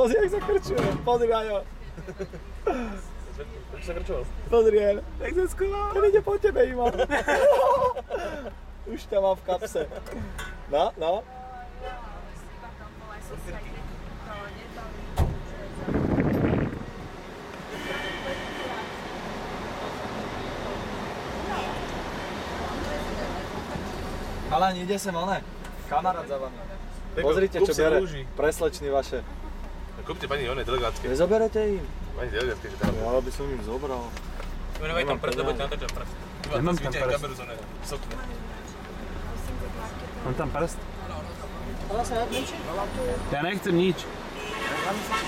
Pozri, jak sa krčuje. Pozri na ňo. Prečo sa krčoval? Pozri, jak sa schoval. Ten ide po tebe, Ivan. Už ťa mám v kapse. No, no. Halani, ide sem oné. Kamarát za vami. Pozrite, čo bere. Preslečny vaše. Kúpte pani oné delegátske. Nezoberete im? Pani delegátske, že tam. Ja by som im zobral. Nemaj tam prst, lebo natáčam prst. Nemám tam prst. Kameru z oného, sokne. Mám tam prst. Ja nechcem nič.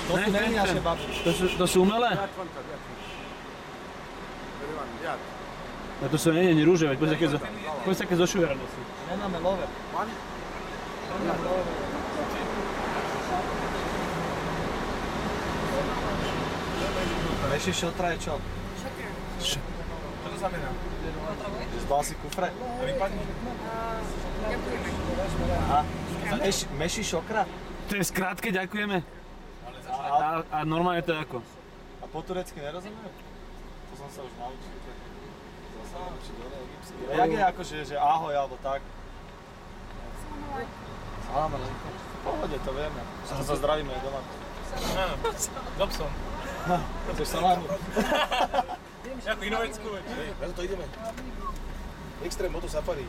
To sú není naše baby. To sú umelé? No to sú nie rúže, veď poď sa keď zošujerané sú. Nemáme love. Meši šotra je čo? Čo to znamená? Zbal si kufre? Vypadni. Aha. Meši šokra? To je skrátke, ďakujeme. A normálne to je ako? A po turecky nerozumiem? To som sa už naučil. Jak je akože, že ahoj alebo tak? Salam alejkum. V pohode, to vieme. Sa zdravíme aj doma. Dobson. Chceš salámu? Ako inoveckú. Na to ideme. Extreme Moto Safari.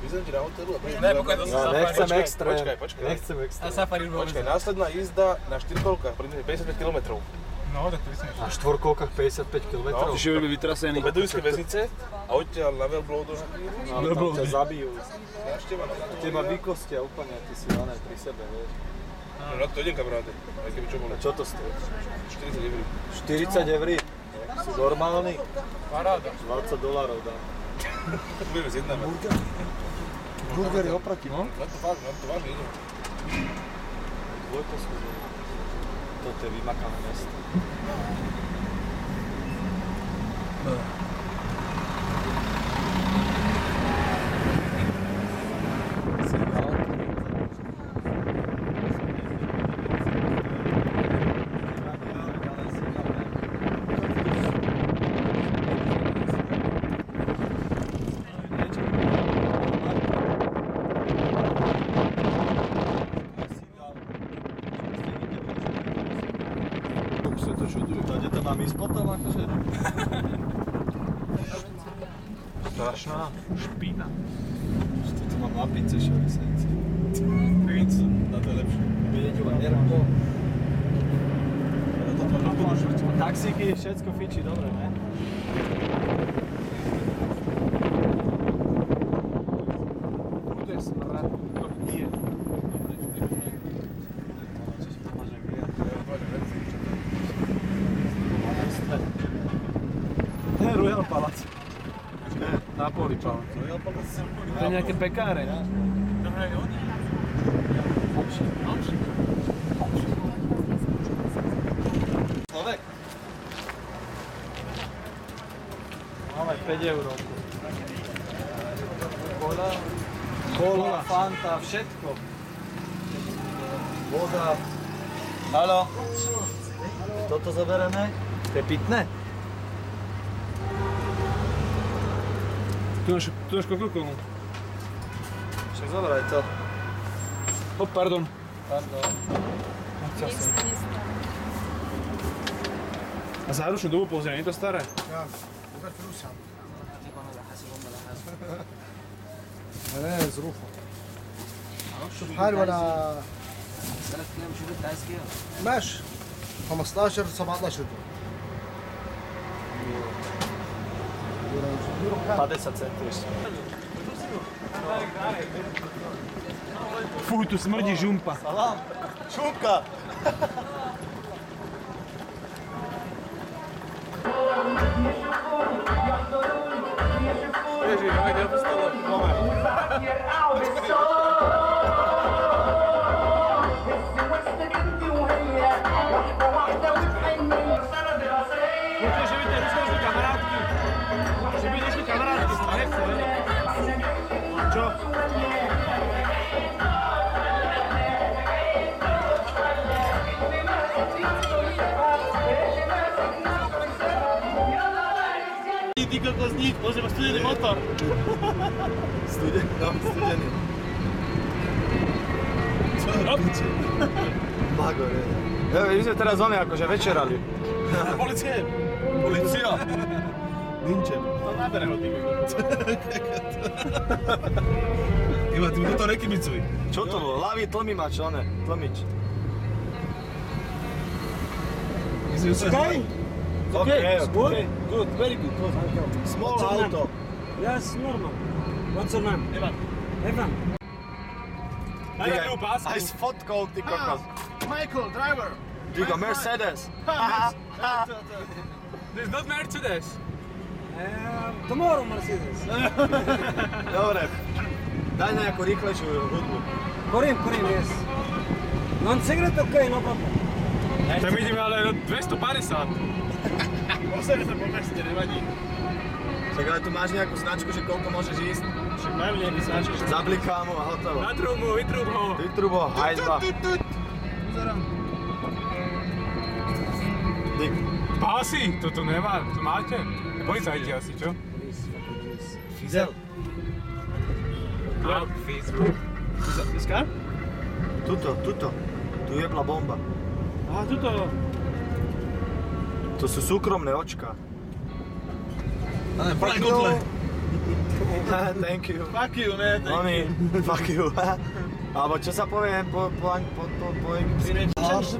Vyzerám ti na hotelu a prídem. Ne, pokoj, to sa Safari. Nechcem extrém. Počkaj. Nechcem extrém. A Safari už Počkaj, následná jízda na 4-kolkách, prídeme 55 km. No, tak to vysmieš. Na štvorkolkách 55 km? No, Čiže by vytrasený. Do Bedujskej väznice a odtiaľ na Velbloudu. Ale tam ťa zabijú. Návšteva na to. Teba vykostia úplne, ty si dané pri sebe, vieš. No na to idem, kamaráde. Aj keby čo bolo. A čo to stojí? 40 eur. 40 eur? Si normálny? Paráda. $20 dám. Budeme zjednávať. Burgery oproti, no? Na to vážne idem. Dvojkosku. Toto je vymakané mesto. Kde to mám ísť potom, akože? Strašná špína. To mám na pizze šorisenci. Pizza, na to je lepšie. Vidieť len nervo. Taxíky, všetko fičí dobre, ne? To je smrad. To nie. To je Royal Palace. Napoli Palace. Royal Palace. To je nejaké pekáre. Slovek. Máme 5 €. Kola, Fanta, všetko. Voda. Haló. Toto zoberieme? To je pitné? Tu máš Coca-Colu. Však zoberaj to. Hop, pardon. Pardon. A záručnú dobu pozrie, nie je to staré? لا ظروفه شوف حال ولا اسالك كام شوف انت عايز كام ماشي 15 17 50 centů ešte. Fuj, tu smrdí žumpa. Salam. Šumka. Ježi, hajde, postalo. Určite, že by tie Rusko išli kamarátky. Že by nešli kamarátky, to nechce, ne? Čo? Ty kokos nič, môže mať studený motor. Studený. Mago, ne. My sme teraz zóne akože večerali. Policie! Polícia! Ninčem. To nabere ho, ty kokos. Iba, ty mu toto nekybicuj. Čo to bolo? Hlavý tlmimač, one. Tlmič. Okay? Okay, Good, very good. Small auto. Yes, normal. What's your name? Evan. Aj s fotkou, ty kokos. Michael, driver. Digo, Mercedes. This is not Mercedes. Tomorrow, Mercedes. Dobre. Daj nejakú rýchlejšiu hudbu. Korim, yes. Non-cigarette, okay, no problem. Tam ideme ale 250. 80 po meste, nevadí. Však ale tu máš nejakú značku, že koľko môžeš ísť? Však majú nejaký značky. Zabliká mu a hotovo. Na trumu, vytrúb ho. Vytrubo, hajzba. Dík. Pásy, toto nemá, to máte. Policajti asi, čo? Fizel. A, Facebook. Dneska? Tuto. Tu jebla bomba. Aha, tuto. To sú súkromné očka. Frank Otle. Thank you. Fuck you, ne? Oni, fuck you. Alebo čo sa povie po egyptsky? $5 €5.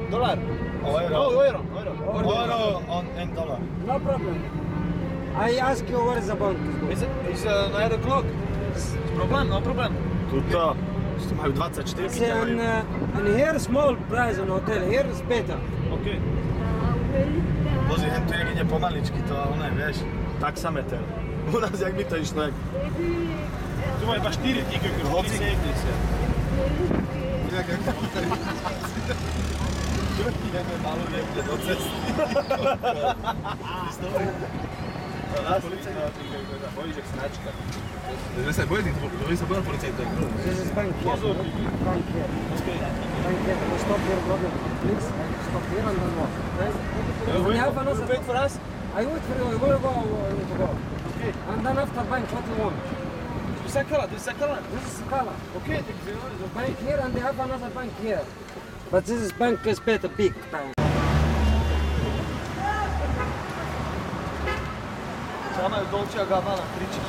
Dolar. Euro. Euro. Euro and dollar. No problem. I ask you where is the bank. Is 9 o'clock. Problem, no problem. Tuto. Tu majú 24 It's and here small price in hotel. Here is better. OK. Bože, hen tu jak ide pomaličky, to ale vieš, taxameter. U nás, jak mi to išlo, jak... Tu má iba 4 díky, Hoci. 70. Ideme malú niekde do cesty. Že sa bojí, to sa bojí policajta. This is bank here. Bank here. Bank here. Stop here, brother. Please stop here and then walk. We have another. Wait for us. I wait for you. Where go? To go. Okay. And then after bank, what you want? This is Sakala. This is Scala. Okay, thank you. The bank here and they have another bank here. But this is bank is better, big bank. Čo majú Dolce & Gabbana, tričky.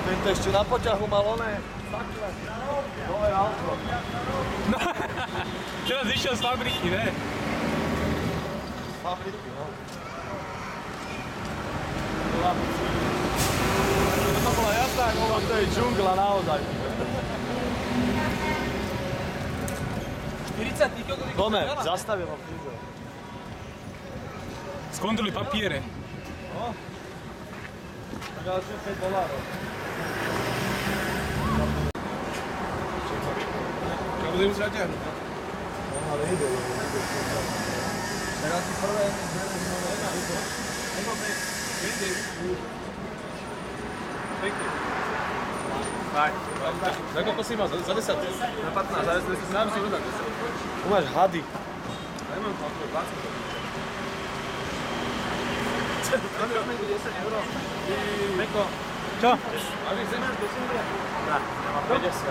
Tento ešte na poťahu mal oné. Nové auto. Teraz išiel z fabriky, ne? Z fabriky, no. To bola jasná, to je džungla naozaj. 40 díky, Dome, zastavil ho príde. Skontroluj papiere. Tak ale čo $5. Čo budem musieť natiahnuť? No ale ide. Tak asi prvé Tak. Za koľko si mal? Za 10? Za 15? Za 10? Dám si dodať 10. Tu máš hady. Nemám to, 20. Máme už niekde 10 euro. Meko. Čo? A vy chceme do Sindria? Ne, nemám 50.